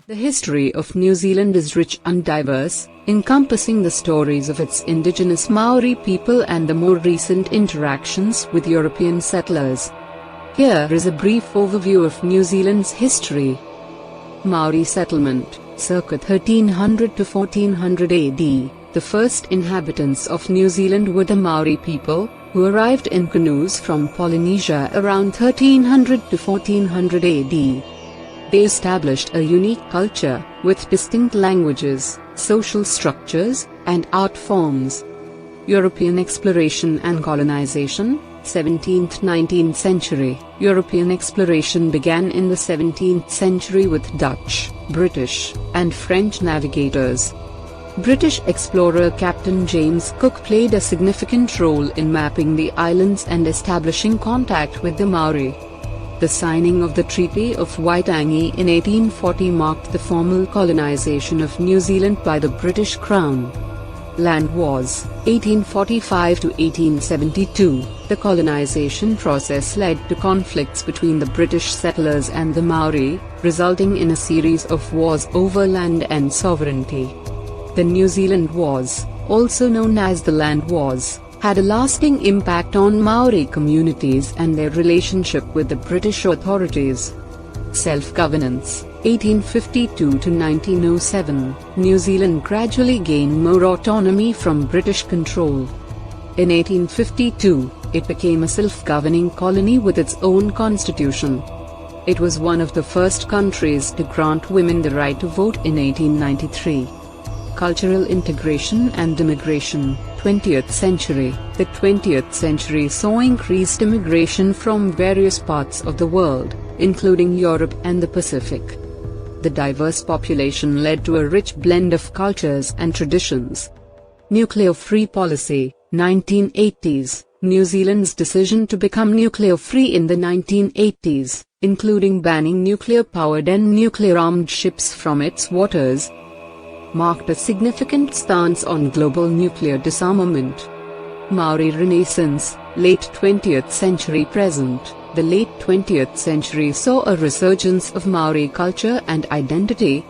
The history of New Zealand is rich and diverse, encompassing the stories of its indigenous Maori people and the more recent interactions with European settlers. Here is a brief overview of New Zealand's history. Maori settlement, circa 1300 to 1400 AD. The first inhabitants of New Zealand were the Maori people, who arrived in canoes from Polynesia around 1300 to 1400 AD. They established a unique culture, with distinct languages, social structures, and art forms. European exploration and colonization, 17th–19th century. European exploration began in the 17th century with Dutch, British, and French navigators. British explorer Captain James Cook played a significant role in mapping the islands and establishing contact with the Maori. The signing of the Treaty of Waitangi in 1840 marked the formal colonization of New Zealand by the British Crown. Land Wars, 1845 to 1872. The colonization process led to conflicts between the British settlers and the Maori, resulting in a series of wars over land and sovereignty. The New Zealand Wars, also known as the Land Wars, had a lasting impact on Maori communities and their relationship with the British authorities. Self-governance, 1852 to 1907. New Zealand gradually gained more autonomy from British control. In 1852, it became a self-governing colony with its own constitution. It was one of the first countries to grant women the right to vote in 1893. Cultural integration and immigration, 20th century. The 20th century saw increased immigration from various parts of the world, including Europe and the Pacific. The diverse population led to a rich blend of cultures and traditions. Nuclear-free policy, 1980s. New Zealand's decision to become nuclear-free in the 1980s, including banning nuclear-powered and nuclear-armed ships from its waters, marked a significant stance on global nuclear disarmament. Maori Renaissance, late 20th century present. The late 20th century saw a resurgence of Maori culture and identity,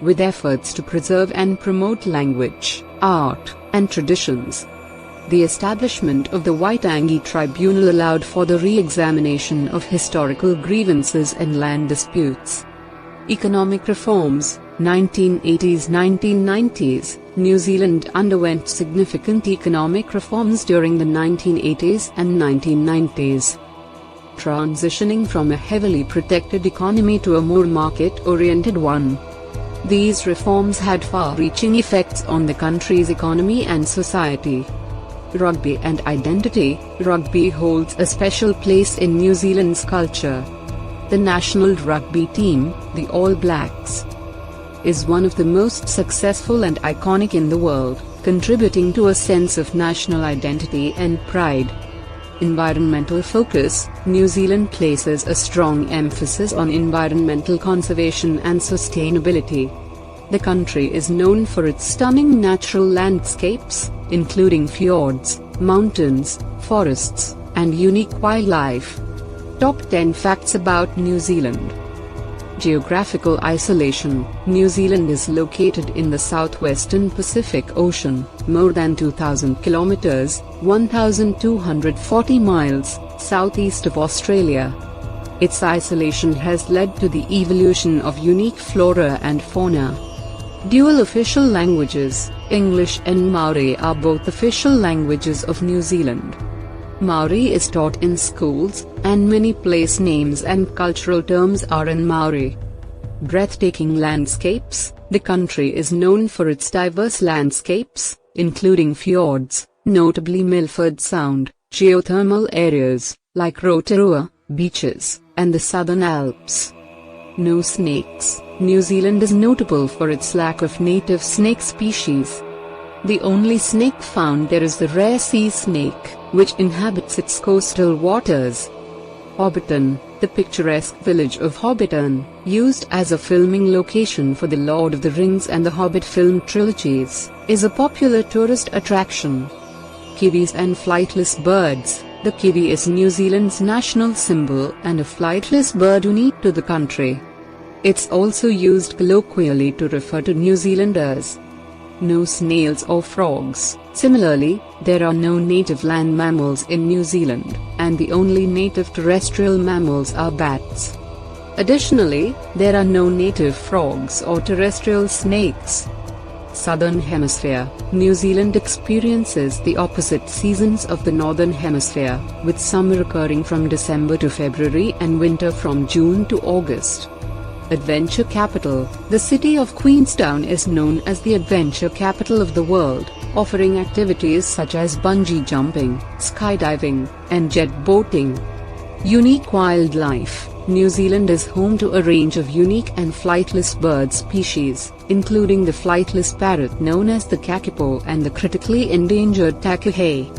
with efforts to preserve and promote language, art, and traditions. The establishment of the Waitangi Tribunal allowed for the re-examination of historical grievances and land disputes. Economic reforms, 1980s–1990s. New Zealand underwent significant economic reforms during the 1980s and 1990s, transitioning from a heavily protected economy to a more market-oriented one. These reforms had far-reaching effects on the country's economy and society. Rugby and identity. Rugby holds a special place in New Zealand's culture. The national rugby team, the All Blacks, is one of the most successful and iconic in the world, contributing to a sense of national identity and pride. Environmental focus. New Zealand places a strong emphasis on environmental conservation and sustainability. The country is known for its stunning natural landscapes, including fjords, mountains, forests, and unique wildlife. Top 10 facts about New Zealand. Geographical isolation. New Zealand is located in the southwestern Pacific Ocean, more than 2,000 kilometers, 1,240 miles, southeast of Australia. Its isolation has led to the evolution of unique flora and fauna. Dual official languages. English and Maori are both official languages of New Zealand. Maori is taught in schools, and many place names and cultural terms are in Maori. Breathtaking landscapes. The country is known for its diverse landscapes, including fjords, notably Milford Sound, geothermal areas, like Aotearoa, beaches, and the Southern Alps. No snakes. New Zealand is notable for its lack of native snake species. The only snake found there is the rare sea snake, which inhabits its coastal waters. Hobbiton. The picturesque village of Hobbiton, used as a filming location for The Lord of the Rings and the Hobbit film trilogies, is a popular tourist attraction. Kiwis and flightless birds. The kiwi is New Zealand's national symbol and a flightless bird unique to the country. It's also used colloquially to refer to New Zealanders. No snails or frogs. Similarly, there are no native land mammals in New Zealand, and the only native terrestrial mammals are bats. Additionally, there are no native frogs or terrestrial snakes. Southern Hemisphere. New Zealand experiences the opposite seasons of the Northern Hemisphere, with summer occurring from December to February and winter from June to August. Adventure capital. The city of Queenstown is known as the adventure capital of the world, offering activities such as bungee jumping, skydiving, and jet boating. Unique wildlife. New Zealand is home to a range of unique and flightless bird species, including the flightless parrot known as the kakapo and the critically endangered takuhei.